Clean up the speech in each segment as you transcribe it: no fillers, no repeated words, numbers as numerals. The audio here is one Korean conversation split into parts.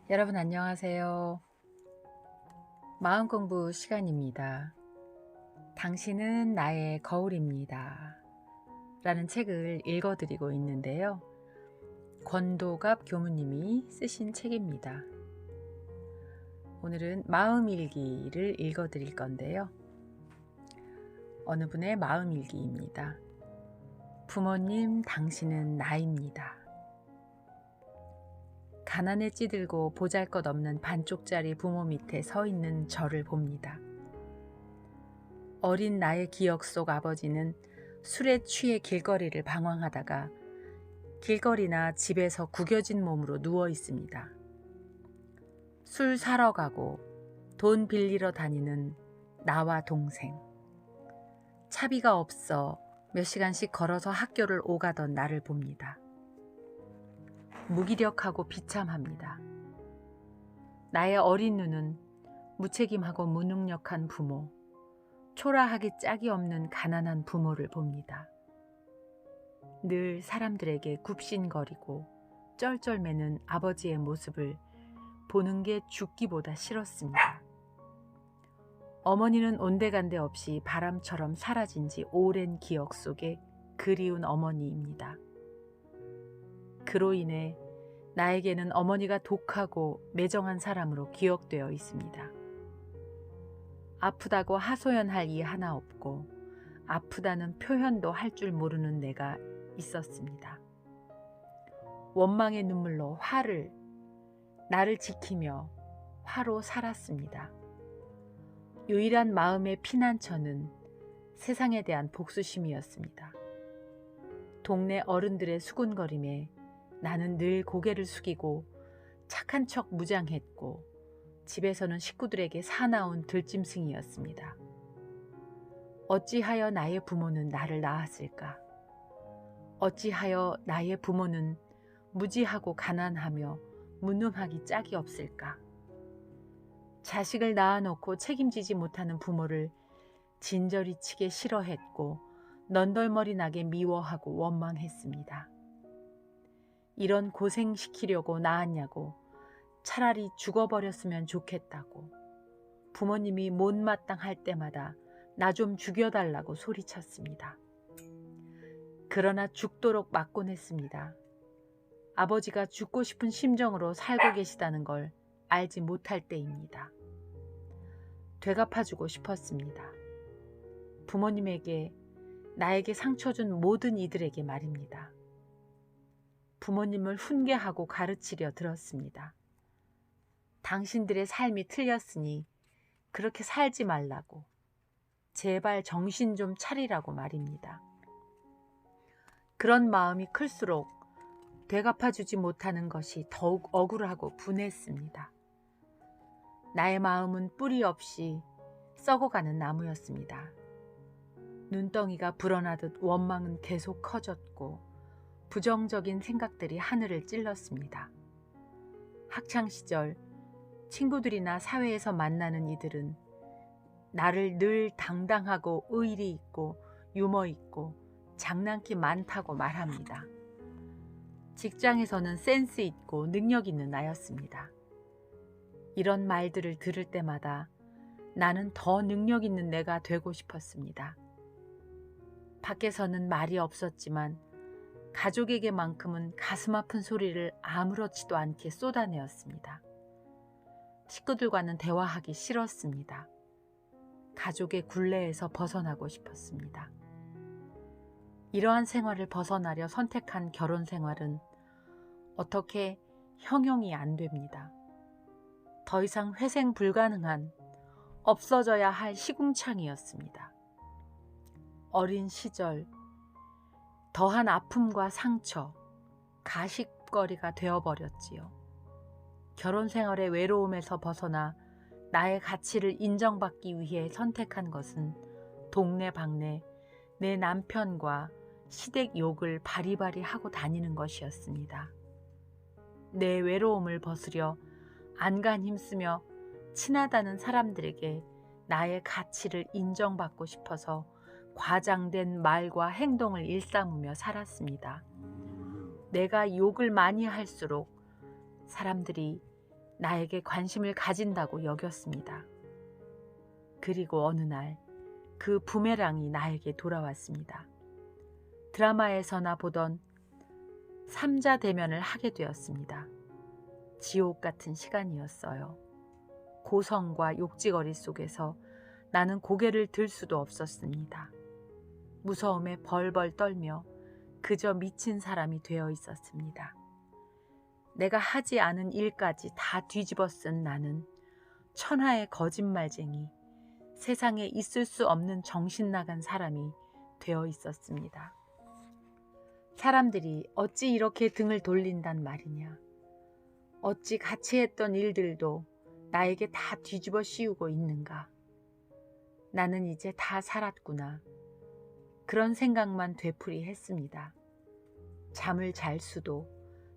여러분 안녕하세요. 마음 공부 시간입니다. 당신은 나의 거울입니다. 라는 책을 읽어드리고 있는데요. 권도갑 교무님이 쓰신 책입니다. 오늘은 마음일기를 읽어드릴 건데요. 어느 분의 마음일기입니다. 부모님, 당신은 나입니다. 가난에 찌들고 보잘것없는 반쪽짜리 부모 밑에 서 있는 저를 봅니다. 어린 나의 기억 속 아버지는 술에 취해 길거리를 방황하다가 길거리나 집에서 구겨진 몸으로 누워 있습니다. 술 사러 가고 돈 빌리러 다니는 나와 동생. 차비가 없어 몇 시간씩 걸어서 학교를 오가던 나를 봅니다. 무기력하고 비참합니다. 나의 어린 눈은 무책임하고 무능력한 부모, 초라하기 짝이 없는 가난한 부모를 봅니다. 늘 사람들에게 굽신거리고 쩔쩔매는 아버지의 모습을 보는 게 죽기보다 싫었습니다. 어머니는 온데간데 없이 바람처럼 사라진 지 오랜 기억 속에 그리운 어머니입니다. 그로 인해 나에게는 어머니가 독하고 매정한 사람으로 기억되어 있습니다. 아프다고 하소연할 이 하나 없고 아프다는 표현도 할 줄 모르는 내가 있었습니다. 원망의 눈물로 나를 지키며 화로 살았습니다. 유일한 마음의 피난처는 세상에 대한 복수심이었습니다. 동네 어른들의 수군거림에 나는 늘 고개를 숙이고 착한 척 무장했고 집에서는 식구들에게 사나운 들짐승이었습니다. 어찌하여 나의 부모는 나를 낳았을까? 어찌하여 나의 부모는 무지하고 가난하며 무능하기 짝이 없을까? 자식을 낳아놓고 책임지지 못하는 부모를 진저리 치게 싫어했고 넌덜머리 나게 미워하고 원망했습니다. 이런 고생시키려고 낳았냐고, 차라리 죽어버렸으면 좋겠다고, 부모님이 못마땅할 때마다 나 좀 죽여달라고 소리쳤습니다. 그러나 죽도록 맞곤 했습니다. 아버지가 죽고 싶은 심정으로 살고 계시다는 걸 알지 못할 때입니다. 되갚아주고 싶었습니다. 부모님에게, 나에게 상처 준 모든 이들에게 말입니다. 부모님을 훈계하고 가르치려 들었습니다. 당신들의 삶이 틀렸으니 그렇게 살지 말라고, 제발 정신 좀 차리라고 말입니다. 그런 마음이 클수록 되갚아주지 못하는 것이 더욱 억울하고 분했습니다. 나의 마음은 뿌리 없이 썩어가는 나무였습니다. 눈덩이가 불어나듯 원망은 계속 커졌고 부정적인 생각들이 하늘을 찔렀습니다. 학창시절 친구들이나 사회에서 만나는 이들은 나를 늘 당당하고 의리 있고 유머 있고 장난기 많다고 말합니다. 직장에서는 센스 있고 능력 있는 나였습니다. 이런 말들을 들을 때마다 나는 더 능력 있는 내가 되고 싶었습니다. 밖에서는 말이 없었지만 가족에게만큼은 가슴 아픈 소리를 아무렇지도 않게 쏟아내었습니다. 식구들과는 대화하기 싫었습니다. 가족의 굴레에서 벗어나고 싶었습니다. 이러한 생활을 벗어나려 선택한 결혼 생활은 어떻게 형용이 안 됩니다. 더 이상 회생 불가능한 없어져야 할 시궁창이었습니다. 어린 시절 더한 아픔과 상처, 가십거리가 되어버렸지요. 결혼 생활의 외로움에서 벗어나 나의 가치를 인정받기 위해 선택한 것은 동네방네 내 남편과 시댁 욕을 바리바리 하고 다니는 것이었습니다. 내 외로움을 벗으려 안간 힘쓰며 친하다는 사람들에게 나의 가치를 인정받고 싶어서 과장된 말과 행동을 일삼으며 살았습니다. 내가 욕을 많이 할수록 사람들이 나에게 관심을 가진다고 여겼습니다. 그리고 어느 날 그 부메랑이 나에게 돌아왔습니다. 드라마에서나 보던 삼자 대면을 하게 되었습니다. 지옥 같은 시간이었어요. 고성과 욕지거리 속에서 나는 고개를 들 수도 없었습니다. 무서움에 벌벌 떨며 그저 미친 사람이 되어 있었습니다. 내가 하지 않은 일까지 다 뒤집어 쓴 나는 천하의 거짓말쟁이, 세상에 있을 수 없는 정신 나간 사람이 되어 있었습니다. 사람들이 어찌 이렇게 등을 돌린단 말이냐. 어찌 같이 했던 일들도 나에게 다 뒤집어 씌우고 있는가. 나는 이제 다 살았구나. 그런 생각만 되풀이했습니다. 잠을 잘 수도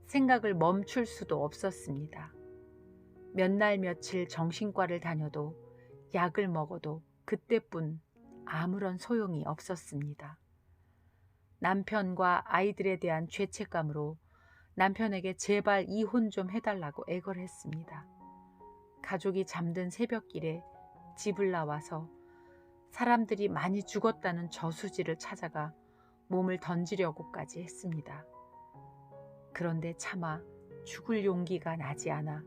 생각을 멈출 수도 없었습니다. 몇 날 며칠 정신과를 다녀도 약을 먹어도 그때뿐 아무런 소용이 없었습니다. 남편과 아이들에 대한 죄책감으로 남편에게 제발 이혼 좀 해달라고 애걸했습니다. 가족이 잠든 새벽길에 집을 나와서 사람들이 많이 죽었다는 저수지를 찾아가 몸을 던지려고까지 했습니다. 그런데 차마 죽을 용기가 나지 않아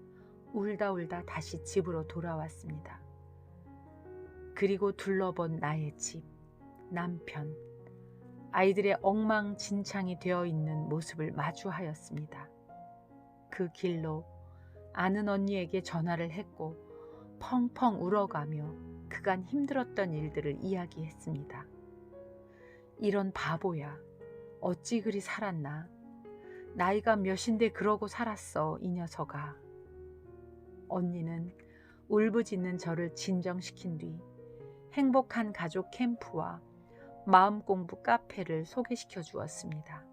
울다 다시 집으로 돌아왔습니다. 그리고 둘러본 나의 집, 남편, 아이들의 엉망진창이 되어 있는 모습을 마주하였습니다. 그 길로 아는 언니에게 전화를 했고 펑펑 울어가며 그간 힘들었던 일들을 이야기했습니다. 이런 바보야. 어찌 그리 살았나. 나이가 몇인데 그러고 살았어, 이 녀석아. 언니는 울부짖는 저를 진정시킨 뒤 행복한 가족 캠프와 마음공부 카페를 소개시켜 주었습니다.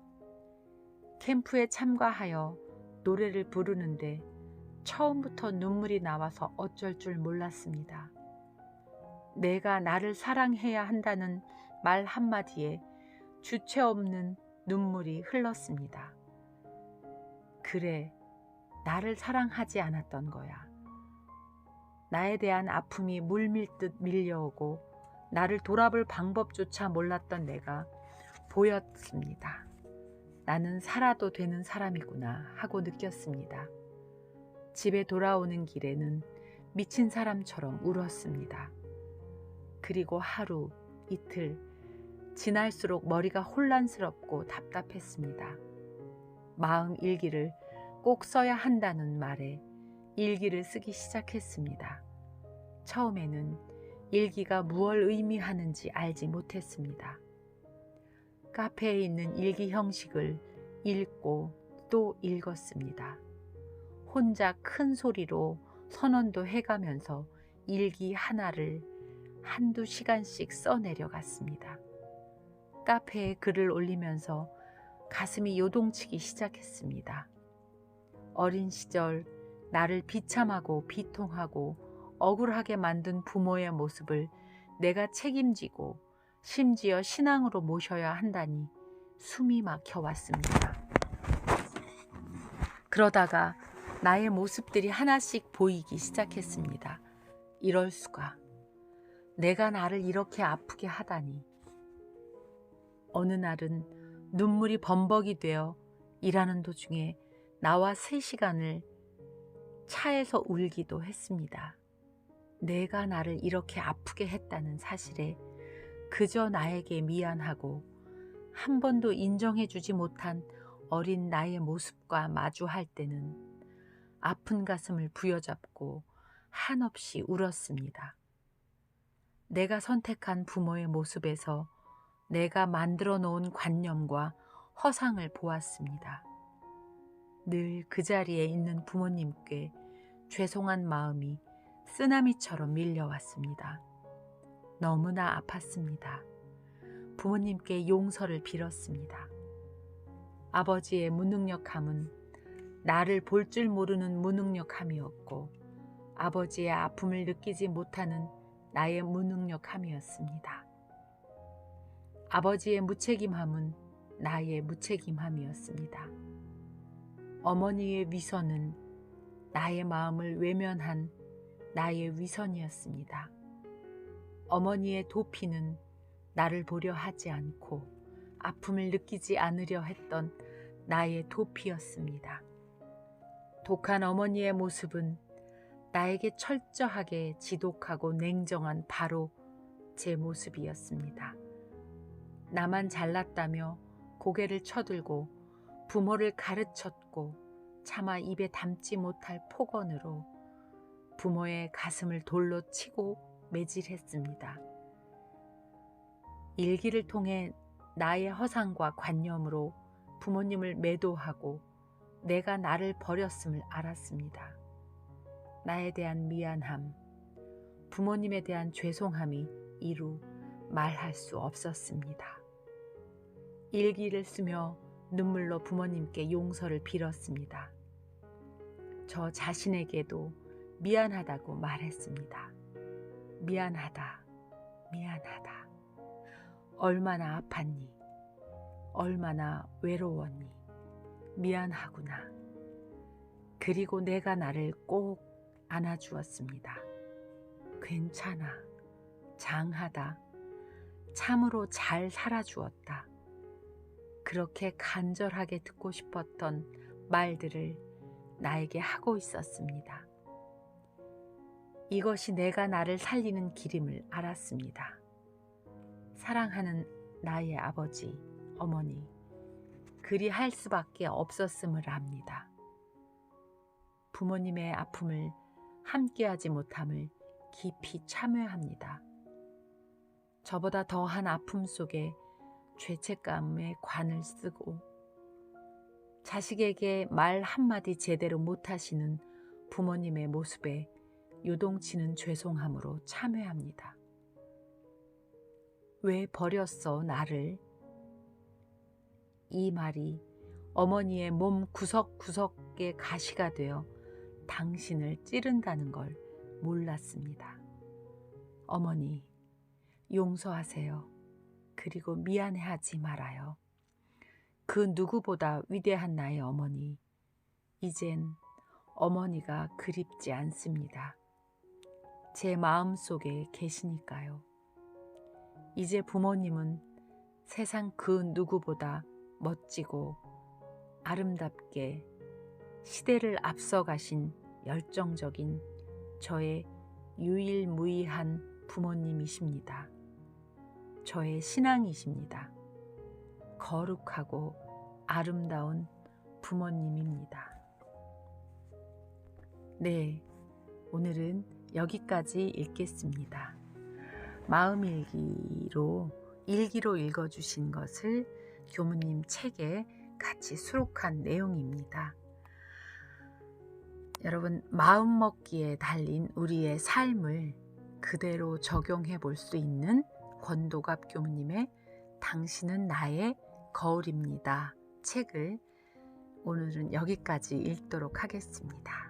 캠프에 참가하여 노래를 부르는데 처음부터 눈물이 나와서 어쩔 줄 몰랐습니다. 내가 나를 사랑해야 한다는 말 한마디에 주체 없는 눈물이 흘렀습니다. 그래, 나를 사랑하지 않았던 거야. 나에 대한 아픔이 물밀듯 밀려오고 나를 돌아볼 방법조차 몰랐던 내가 보였습니다. 나는 살아도 되는 사람이구나 하고 느꼈습니다. 집에 돌아오는 길에는 미친 사람처럼 울었습니다. 그리고 하루, 이틀, 지날수록 머리가 혼란스럽고 답답했습니다. 마음 일기를 꼭 써야 한다는 말에 일기를 쓰기 시작했습니다. 처음에는 일기가 무엇을 의미하는지 알지 못했습니다. 카페에 있는 일기 형식을 읽고 또 읽었습니다. 혼자 큰 소리로 선언도 해가면서 일기 하나를 한두 시간씩 써내려갔습니다. 카페에 글을 올리면서 가슴이 요동치기 시작했습니다. 어린 시절 나를 비참하고 비통하고 억울하게 만든 부모의 모습을 내가 책임지고 심지어 신앙으로 모셔야 한다니 숨이 막혀왔습니다. 그러다가 나의 모습들이 하나씩 보이기 시작했습니다. 이럴 수가. 내가 나를 이렇게 아프게 하다니. 어느 날은 눈물이 범벅이 되어 일하는 도중에 나와 3시간을 차에서 울기도 했습니다. 내가 나를 이렇게 아프게 했다는 사실에 그저 나에게 미안하고 한 번도 인정해주지 못한 어린 나의 모습과 마주할 때는 아픈 가슴을 부여잡고 한없이 울었습니다. 내가 선택한 부모의 모습에서 내가 만들어 놓은 관념과 허상을 보았습니다. 늘 그 자리에 있는 부모님께 죄송한 마음이 쓰나미처럼 밀려왔습니다. 너무나 아팠습니다. 부모님께 용서를 빌었습니다. 아버지의 무능력함은 나를 볼 줄 모르는 무능력함이었고 아버지의 아픔을 느끼지 못하는 나의 무능력함이었습니다. 아버지의 무책임함은 나의 무책임함이었습니다. 어머니의 위선은 나의 마음을 외면한 나의 위선이었습니다. 어머니의 도피는 나를 보려 하지 않고 아픔을 느끼지 않으려 했던 나의 도피였습니다. 독한 어머니의 모습은 나에게 철저하게 지독하고 냉정한 바로 제 모습이었습니다. 나만 잘났다며 고개를 쳐들고 부모를 가르쳤고 차마 입에 담지 못할 폭언으로 부모의 가슴을 돌로 치고 매질했습니다. 일기를 통해 나의 허상과 관념으로 부모님을 매도하고 내가 나를 버렸음을 알았습니다. 나에 대한 미안함, 부모님에 대한 죄송함이 이루 말할 수 없었습니다. 일기를 쓰며 눈물로 부모님께 용서를 빌었습니다. 저 자신에게도 미안하다고 말했습니다. 미안하다, 미안하다. 얼마나 아팠니? 얼마나 외로웠니? 미안하구나. 그리고 내가 나를 꼭 안아주었습니다. 괜찮아, 장하다, 참으로 잘 살아주었다. 그렇게 간절하게 듣고 싶었던 말들을 나에게 하고 있었습니다. 이것이 내가 나를 살리는 길임을 알았습니다. 사랑하는 나의 아버지, 어머니, 그리 할 수밖에 없었음을 압니다. 부모님의 아픔을 함께하지 못함을 깊이 참회합니다. 저보다 더한 아픔 속에 죄책감에 관을 쓰고 자식에게 말 한마디 제대로 못하시는 부모님의 모습에 요동치는 죄송함으로 참회합니다. 왜 버렸어 나를? 이 말이 어머니의 몸 구석구석의 가시가 되어 당신을 찌른다는 걸 몰랐습니다. 어머니, 용서하세요. 그리고 미안해하지 말아요. 그 누구보다 위대한 나의 어머니, 이젠 어머니가 그립지 않습니다. 제 마음속에 계시니까요. 이제 부모님은 세상 그 누구보다 멋지고 아름답게 시대를 앞서가신 열정적인 저의 유일무이한 부모님이십니다. 저의 신앙이십니다. 거룩하고 아름다운 부모님입니다. 네, 오늘은 여기까지 읽겠습니다. 마음일기로 읽어주신 것을 교무님 책에 같이 수록한 내용입니다. 여러분, 마음먹기에 달린 우리의 삶을 그대로 적용해 볼 수 있는 권도갑 교무님의 당신은 나의 거울입니다 책을 오늘은 여기까지 읽도록 하겠습니다.